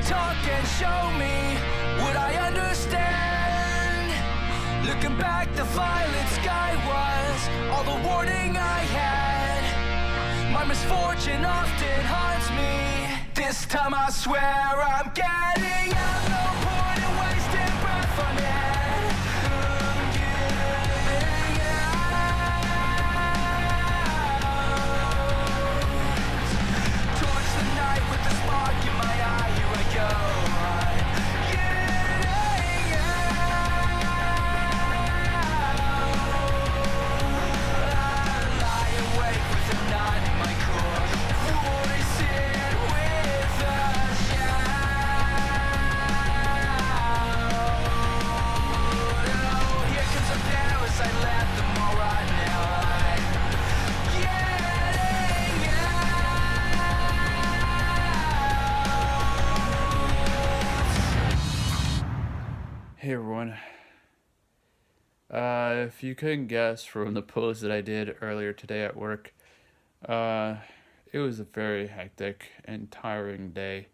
talk and show me what I understand. Looking back, the violet sky was all the warning I had. My misfortune often haunts me. This time I swear I'm getting out. No point in wasting breath on it. I'm getting out. Torch the night with the spark in my eye. Here I go. Hey everyone. If you couldn't guess from the post that I did earlier today at work, it was a very hectic and tiring day.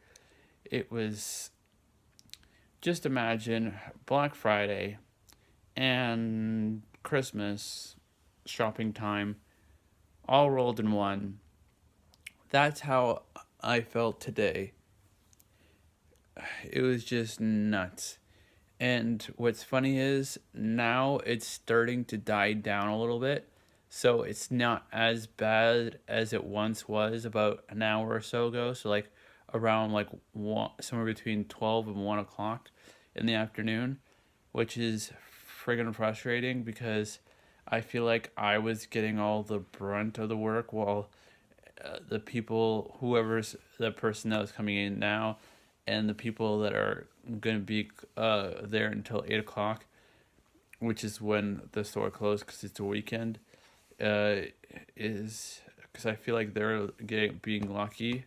It was, just imagine Black Friday and Christmas shopping time all rolled in one. That's how I felt today. It was just nuts. And what's funny is now it's starting to die down a little bit. So it's not as bad as it once was about an hour or so ago. So like around like somewhere between 12 and 1 o'clock in the afternoon, which is friggin' frustrating because I feel like I was getting all the brunt of the work while the people, whoever's the person that was coming in now, and the people that are going to be there until 8 o'clock, which is when the store closed because it's a weekend, is because I feel like they're being lucky,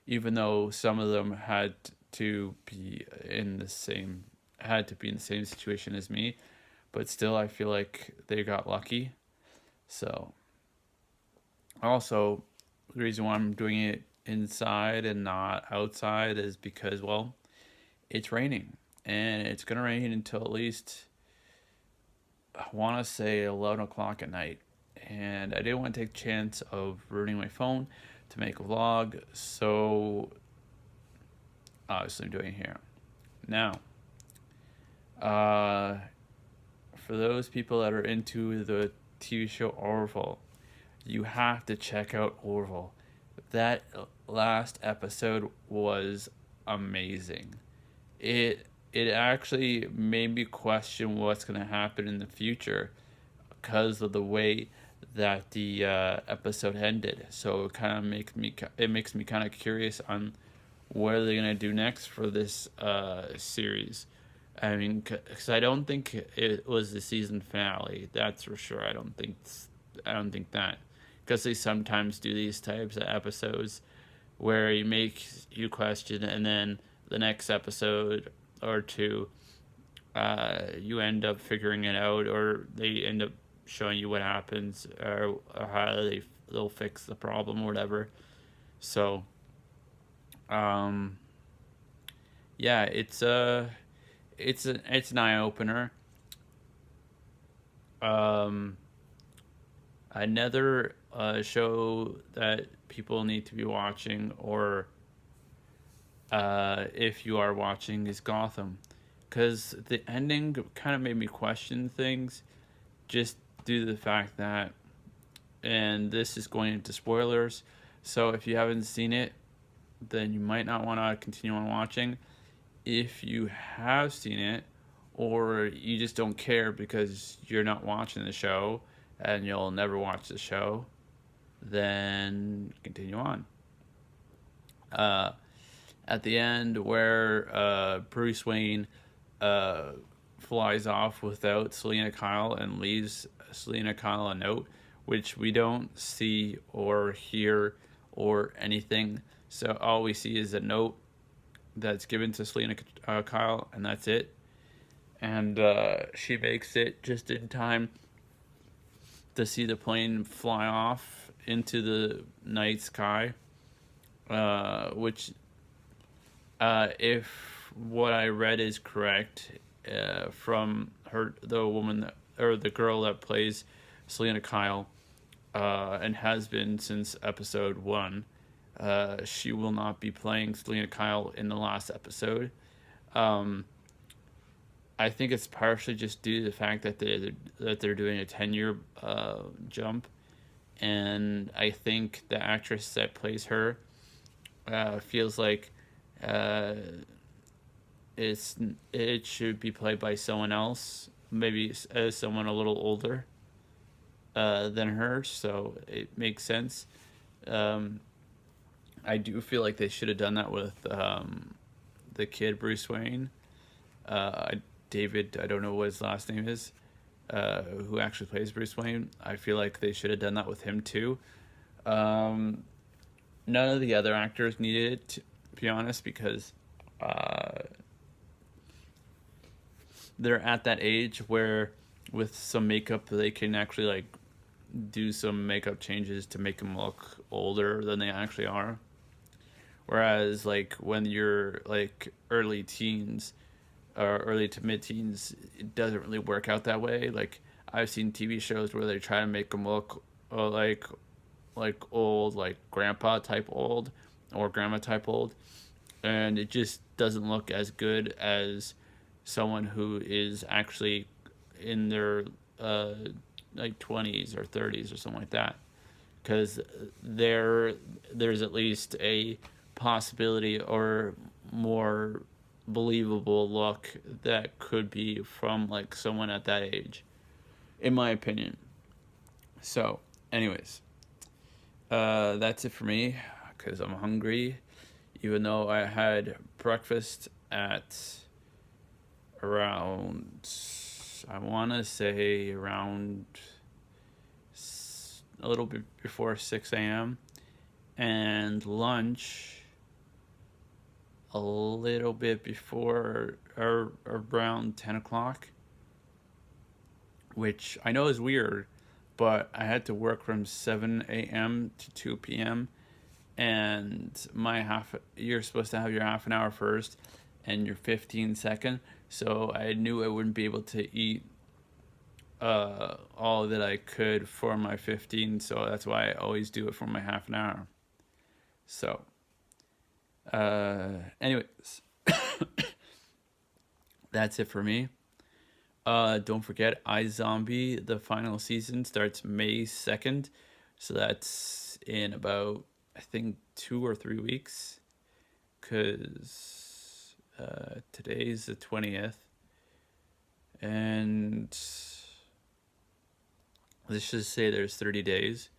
even though some of them had to be in the same situation as me, but still I feel like they got lucky. So also the reason why I'm doing it inside and not outside is because, well, it's raining and it's gonna rain until at least, I want to say 11 o'clock at night, and I didn't want to take a chance of ruining my phone to make a vlog, so obviously I'm doing it here now. For those people that are into the TV show Orville, you have to check out Orville. That last episode was amazing. It actually made me question what's going to happen in the future because of the way that the episode ended. So it kind of makes me kind of curious on what are they going to do next for this series. I mean, because I don't think it was the season finale. That's for sure. I don't think that, because they sometimes do these types of episodes where you make you question, and then the next episode or two, you end up figuring it out, or they end up showing you what happens, or how they'll fix the problem or whatever. So, yeah, it's an eye opener. Another show that people need to be watching, or if you are watching, is Gotham, because the ending kind of made me question things, just due to the fact that, and this is going into spoilers, so if you haven't seen it, then you might not want to continue on watching. If you have seen it, or you just don't care because you're not watching the show and you'll never watch the show, then continue on. At the end, where Bruce Wayne flies off without Selina Kyle and leaves Selina Kyle a note, which we don't see or hear or anything. So all we see is a note that's given to Selina Kyle, and that's it. And she makes it just in time to see the plane fly off into the night sky, which If what I read is correct, from the woman or the girl that plays Selena Kyle, and has been since episode 1, she will not be playing Selena Kyle in the last episode. Um, I think it's partially just due to the fact that they're doing a 10-year jump, and I think the actress that plays her feels like uh, it should be played by someone else, maybe as someone a little older than her, so it makes sense. Um, I do feel like they should have done that with the kid Bruce Wayne. Uh, David, I don't know what his last name is, who actually plays Bruce Wayne. I feel like they should have done that with him too. Um, None of the other actors needed it, to be honest, because they're at that age where with some makeup they can actually like do some makeup changes to make them look older than they actually are. Whereas like when you're like early teens or early to mid teens, it doesn't really work out that way. Like I've seen TV shows where they try to make them look like old, like grandpa type old or grandma type old, and it just doesn't look as good as someone who is actually in their like 20s or 30s or something like that, because there's at least a possibility or more believable look that could be from like someone at that age, in my opinion. So anyways, that's it for me because I'm hungry, even though I had breakfast at around, I want to say around a little bit before 6 a.m. and lunch a little bit before or around 10 o'clock, which I know is weird, but I had to work from 7 a.m. to 2 p.m. and you're supposed to have your half an hour first and your 15 second, so I knew I wouldn't be able to eat all that I could for my 15, so that's why I always do it for my half an hour. So anyways, that's it for me. Don't forget, Izombie, the final season starts May 2nd. So that's in about, I think, 2 or 3 weeks. Because today's the 20th. And let's just say there's 30 days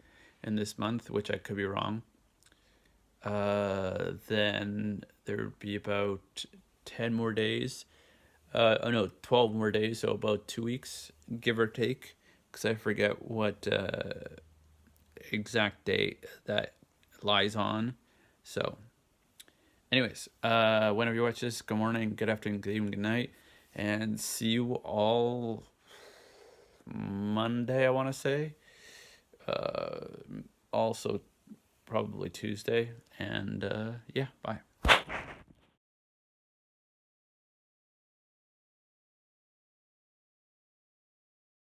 in this month, which I could be wrong. Then there would be about 10 more days. Oh no, 12 more days, so about 2 weeks, give or take, because I forget what exact date that lies on. So, anyways, whenever you watch this, good morning, good afternoon, good evening, good night, and see you all Monday, I want to say. Also, probably Tuesday, and yeah, bye.